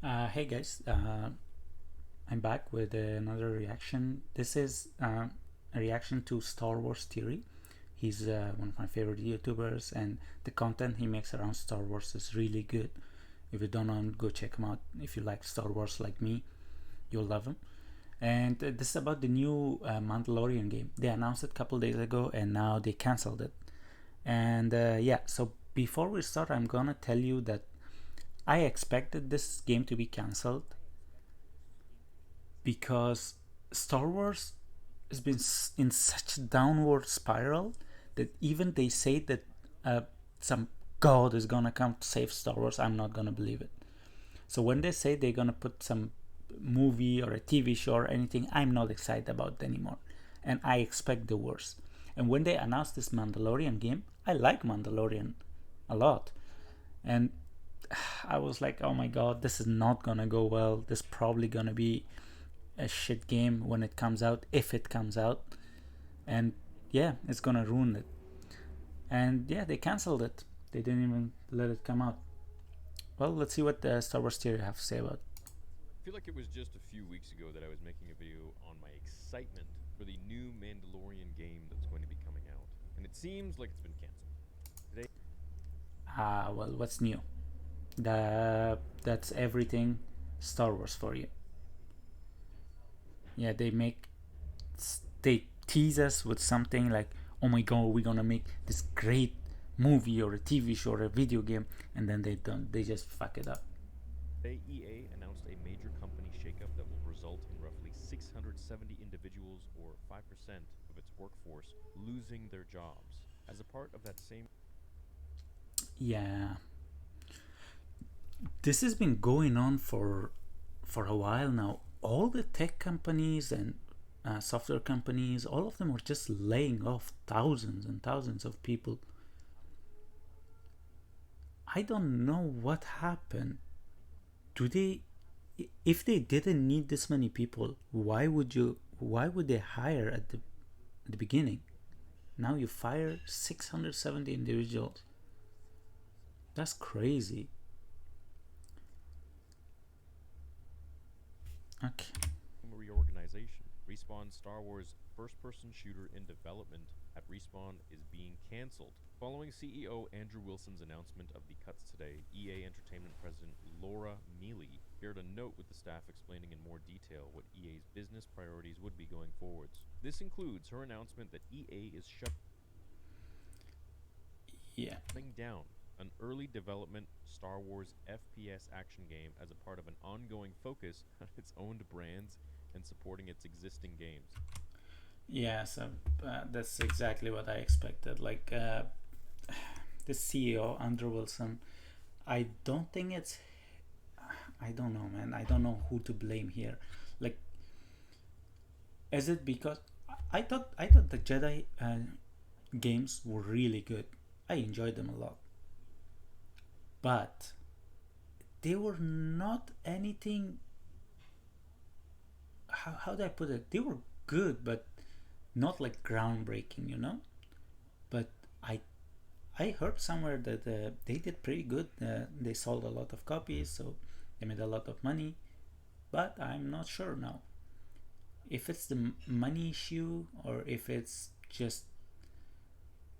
Hey guys, I'm back with another reaction. This is a reaction to Star Wars Theory. He's one of my favorite YouTubers, and the content he makes around Star Wars is really good. If you don't know him, go check him out. If you like Star Wars like me, you'll love him. And this is about the new Mandalorian game. They announced it a couple days ago, and now they canceled it. And yeah, so before we start, I'm gonna tell you that I expected this game to be cancelled because Star Wars has been in such a downward spiral that even they say that some god is gonna come to save Star Wars, I'm not gonna believe it. So when they say they're gonna put some movie or a TV show or anything, I'm not excited about it anymore, and I expect the worst. And when they announced this Mandalorian game, I like Mandalorian a lot, and I was like, oh my god, this is not gonna go well. This is probably gonna be a shit game when it comes out, if it comes out, and yeah, it's gonna ruin it. And yeah, they canceled it. They didn't even let it come out. Well, let's see what the Star Wars theory have to say about it. I feel like it was just a few weeks ago that I was making a video on my excitement for the new Mandalorian game that's going to be coming out, and it seems like it's been canceled. Today, Well, what's new? That's everything Star Wars for you. Yeah, they tease us with something like, oh my god, we're gonna make this great movie or a TV show or a video game, and then they don't. They just fuck it up. EA announced a major company shakeup that will result in roughly 670 individuals, or 5% of its workforce, losing their jobs. As a part of that same Yeah, this has been going on for a while now. All the tech companies and software companies, all of them are just laying off thousands and thousands of people. I don't know what happened. Do they? If they didn't need this many people, why would you? Why would they hire at the beginning? Now you fire 670 individuals. That's crazy. Okay. reorganization. Respawn's Star Wars first person shooter in development at Respawn is being cancelled. Following CEO Andrew Wilson's announcement of the cuts today, EA Entertainment President Laura Mealy shared a note with the staff explaining in more detail what EA's business priorities would be going forwards. This includes her announcement that EA is Yeah. shutting down an early development Star Wars FPS action game as a part of an ongoing focus on its owned brands and supporting its existing games. Yeah. So that's exactly what I expected. Like the CEO Andrew Wilson. I don't think it's. I don't know, man. I don't know who to blame here. Like, is it because I thought the Jedi games were really good. I enjoyed them a lot, but they were not anything. How do I put it? They were good, but not like groundbreaking, But I I heard somewhere that they did pretty good. They sold a lot of copies, so they made a lot of money. But I'm not sure now if it's the money issue or if it's just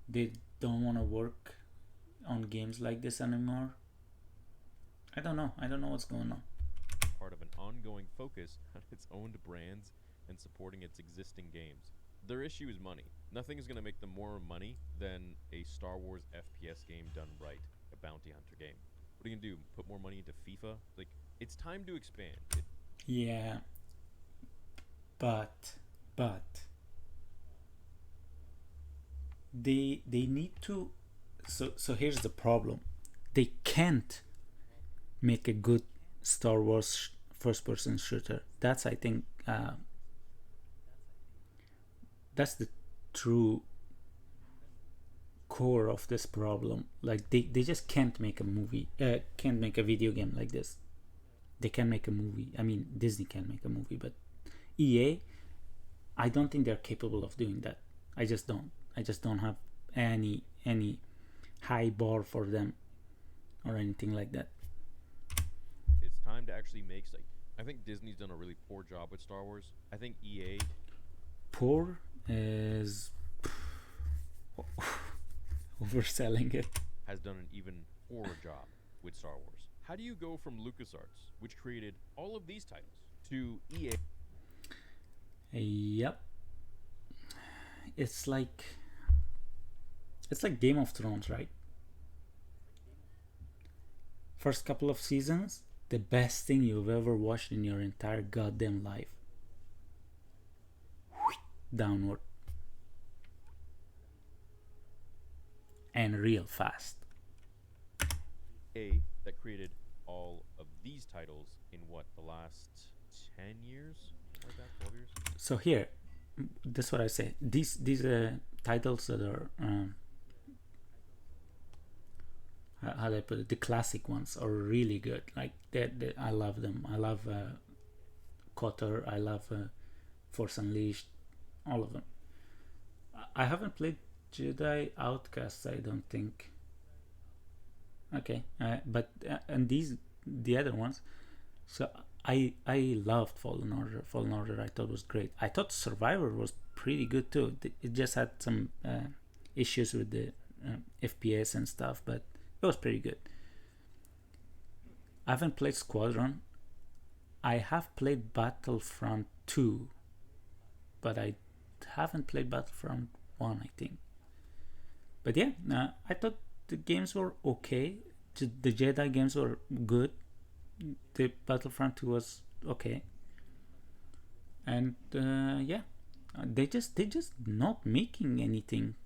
they don't want to work on games like this anymore. I don't know. I don't know what's going on. Part of an ongoing focus on its owned brands and supporting its existing games. Their issue is money. Nothing is going to make them more money than a Star Wars FPS game done right, a bounty hunter game. What are you going to do? Put more money into FIFA? Like, it's time to expand. Yeah, but they need to. So here's the problem. They can't make a good Star Wars first person shooter. That's I think that's the true core of this problem. Like they just can't make a movie, can't make a video game like this. They can make a movie. I mean, Disney can make a movie, but EA, I don't think they're capable of doing that. I just don't. I just don't have any high bar for them or anything like that. It's time to actually actually makes like I think Disney's done a really poor job with Star Wars. I think EA Poor is overselling it. has done an even poorer job with Star Wars. How do you go from LucasArts, which created all of these titles, to EA? Yep. It's like Game of Thrones, right? First couple of seasons, the best thing you've ever watched in your entire goddamn life. Downward. And real fast. EA that created all of these titles in what, the last 10 years? Like that, 12 years? So here, that's what I say. These titles that are how do I put it? The classic ones are really good. Like I love them. I love KOTOR. I love Force Unleashed. All of them. I haven't played Jedi Outcasts. I don't think. Okay, but and the other ones. So I loved Fallen Order. Fallen Order I thought was great. I thought Survivor was pretty good too. It just had some issues with the FPS and stuff, but it was pretty good. I haven't played Squadron. I have played Battlefront 2, but I haven't played Battlefront 1, I think. But yeah, I thought the games were okay. The Jedi games were good. The Battlefront 2 was okay. And yeah, they just not making anything.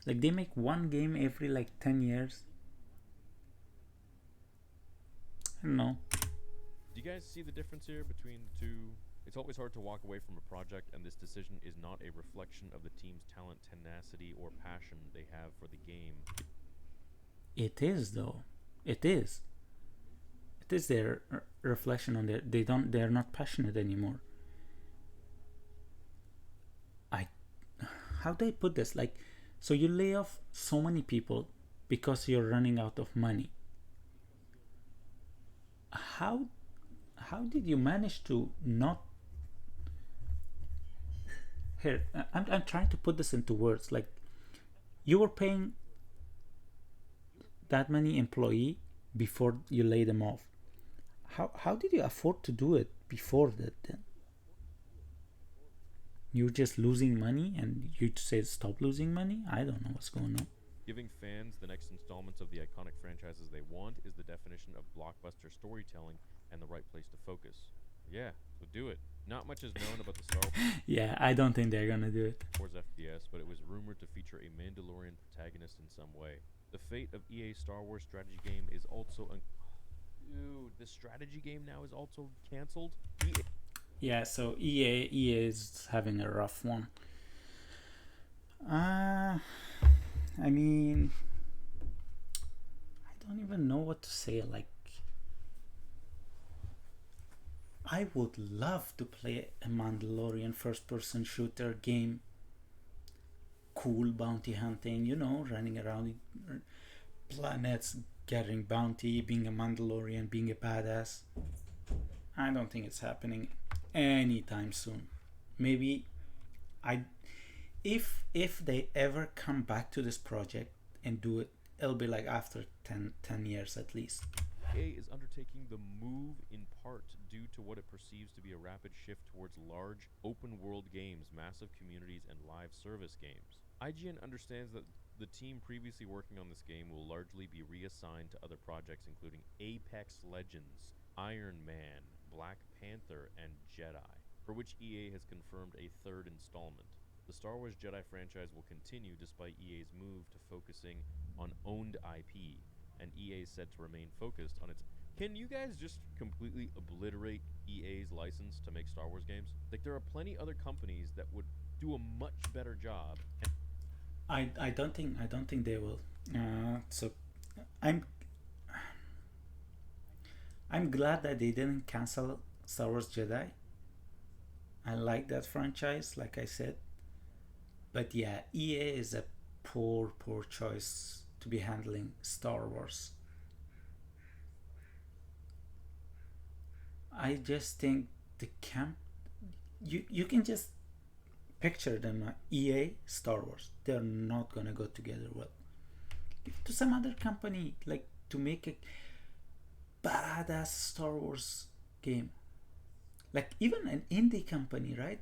Like they make one game every like 10 years. I don't know. Do you guys see the difference here between the two? It's always hard to walk away from a project, and this decision is not a reflection of the team's talent, tenacity, or passion they have for the game. It is though. It is. It is their reflection on their. They're not passionate anymore. How do I put this? Like, so you lay off so many people because you're running out of money. How did you manage to not? Here, I'm trying to put this into words. Like, you were paying that many employee before you lay them off. How did you afford to do it before that then? You're just losing money and you say stop losing money? I don't know what's going on. Giving fans the next installments of the iconic franchises they want is the definition of blockbuster storytelling and the right place to focus. Yeah, so do it. Not much is known about the Star Yeah, I don't think they're gonna do it. Wars FPS, but it was rumored to feature a Mandalorian protagonist in some way. The fate of EA's Star Wars strategy game is also dude, the strategy game now is also cancelled? Yeah, so EA is having a rough one. I mean, I don't even know what to say. Like, I would love to play a Mandalorian first-person shooter game. Cool bounty hunting, running around planets, gathering bounty, being a Mandalorian, being a badass. I don't think it's happening anytime soon. Maybe if they ever come back to this project and do it, it'll be like after 10 years at least. EA is undertaking the move in part due to what it perceives to be a rapid shift towards large, open-world games, massive communities, and live service games. IGN understands that the team previously working on this game will largely be reassigned to other projects including Apex Legends, Iron Man, Black Panther, and Jedi, for which EA has confirmed a third installment. The Star Wars Jedi franchise will continue despite EA's move to focusing on owned IP, and EA is said to remain focused on its... Can you guys just completely obliterate EA's license to make Star Wars games? Like, there are plenty other companies that would do a much better job. I don't think they will. So I'm glad that they didn't cancel Star Wars Jedi. I like that franchise, like I said. But yeah, EA is a poor choice to be handling Star Wars. I just think the camp, you can just picture them, EA, Star Wars. They're not gonna go together well. Give it to some other company, like, to make a badass Star Wars game. Like, even an indie company, right?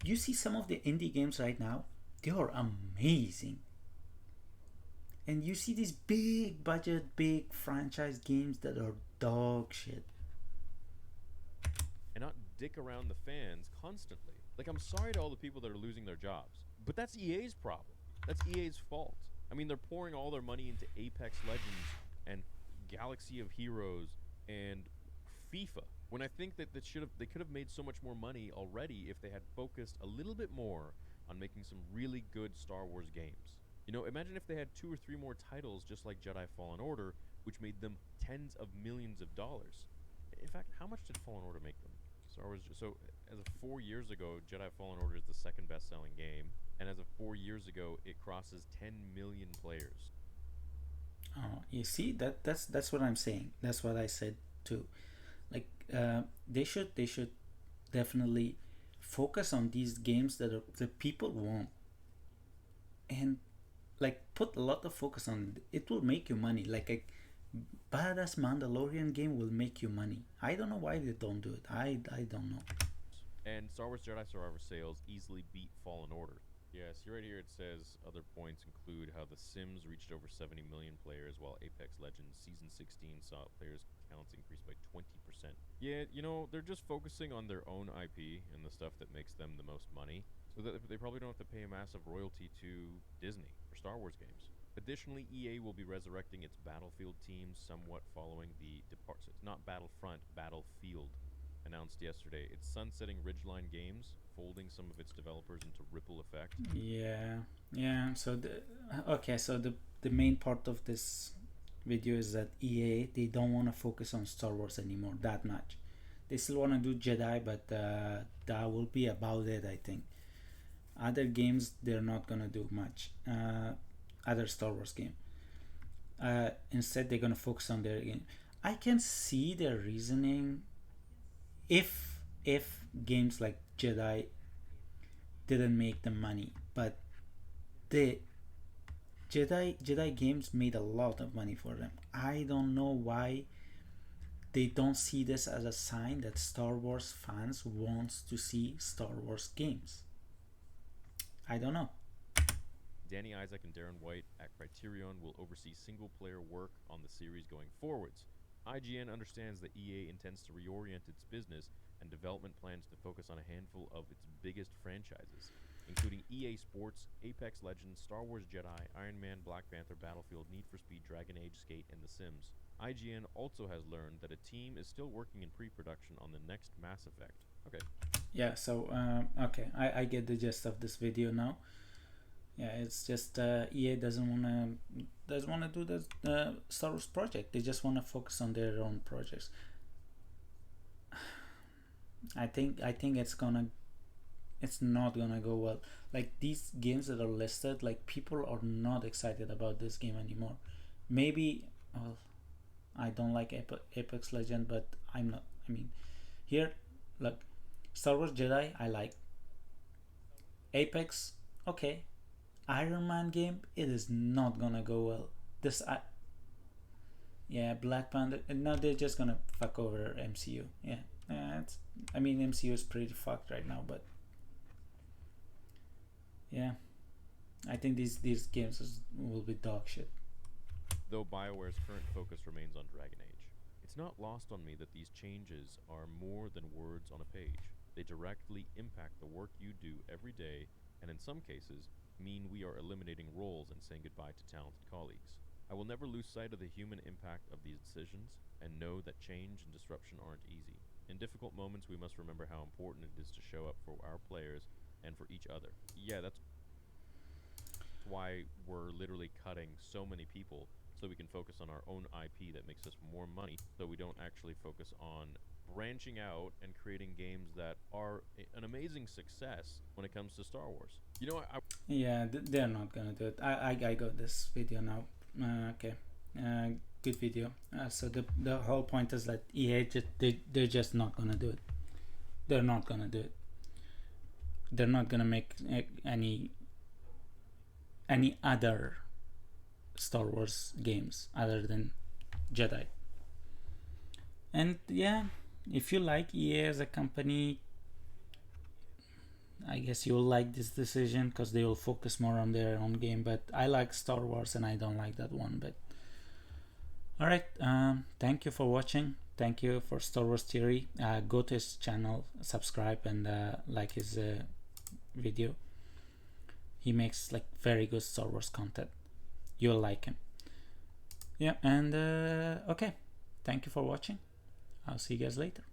You see some of the indie games right now, they are amazing. And you see these big budget, big franchise games that are dog shit. And not dick around the fans constantly. Like, I'm sorry to all the people that are losing their jobs, but that's EA's problem. That's EA's fault. I mean, they're pouring all their money into Apex Legends and Galaxy of Heroes and FIFA. When I think that they could have made so much more money already if they had focused a little bit more on making some really good Star Wars games. You know, imagine if they had 2 or 3 more titles just like Jedi Fallen Order, which made them tens of millions of dollars. In fact, how much did Fallen Order make them? Star Wars. So, as of 4 years ago, Jedi Fallen Order is the second best-selling game, and as of 4 years ago, it crosses 10 million players. Oh, you see, that's what I'm saying. That's what I said too. Like, they should definitely focus on these games that the people want, and like put a lot of focus on it. It will make you money. Like a badass Mandalorian game will make you money. I don't know why they don't do it. I don't know. And Star Wars Jedi Survivor sales easily beat Fallen Order. Yes, right here it says other points include how The Sims reached over 70 million players, while Apex Legends Season 16 saw players counts increase by 20%. Yeah, they're just focusing on their own IP and the stuff that makes them the most money, so that they probably don't have to pay a massive royalty to Disney for Star Wars games. Additionally, EA will be resurrecting its Battlefield team somewhat following the depart. So it's not Battlefront, Battlefield announced yesterday. It's sunsetting Ridgeline Games, folding some of its developers into Ripple Effect. Yeah, yeah. So the main part of this video is that EA, they don't want to focus on Star Wars anymore that much. They still want to do Jedi, but that will be about it, I think. Other games, they're not gonna do much. Other Star Wars game. Instead, they're gonna focus on their game. I can see their reasoning if games like Jedi didn't make the money, but the Jedi games made a lot of money for them. I don't know why they don't see this as a sign that Star Wars fans wants to see Star Wars games. I don't know. Danny Isaac and Darren White at Criterion will oversee single-player work on the series going forwards. IGN understands that EA intends to reorient its business and development plans to focus on a handful of its biggest franchises, including EA Sports, Apex Legends, Star Wars Jedi, Iron Man, Black Panther, Battlefield, Need for Speed, Dragon Age, Skate, and The Sims. IGN also has learned that a team is still working in pre-production on the next Mass Effect. Okay. Yeah, so okay, I get the gist of this video now. Yeah, it's just EA doesn't wanna do the Star Wars project. They just wanna focus on their own projects. I think it's not gonna go well. Like, these games that are listed, like, people are not excited about this game anymore. Maybe, well, I don't like Apex Legend, but I'm not. I mean, here, look, Star Wars Jedi, I like. Apex, okay. Iron Man game, it is not gonna go well. Yeah, Black Panther. Now they're just gonna fuck over MCU. Yeah, I mean, MCU is pretty fucked right now, but yeah, I think these games will be dog shit. Though BioWare's current focus remains on Dragon Age. It's not lost on me that these changes are more than words on a page. They directly impact the work you do every day, and in some cases, mean we are eliminating roles and saying goodbye to talented colleagues. I will never lose sight of the human impact of these decisions, and know that change and disruption aren't easy. In difficult moments, we must remember how important it is to show up for our players and for each other. Yeah, that's why we're literally cutting so many people, so we can focus on our own IP that makes us more money, so we don't actually focus on branching out and creating games that are an amazing success when it comes to Star Wars. Yeah, they're not gonna do it. I got this video now. Okay. good video. So the whole point is that EA they're just not gonna do it. They're not gonna do it. They're not gonna make any other Star Wars games other than Jedi. And yeah, if you like EA as a company, I guess you'll like this decision because they will focus more on their own game. But I like Star Wars and I don't like that one. But alright, thank you for watching. Thank you for Star Wars Theory. Go to his channel, subscribe, and like his video. He makes like very good Star Wars content. You'll like him. Yeah, and okay, thank you for watching. I'll see you guys later.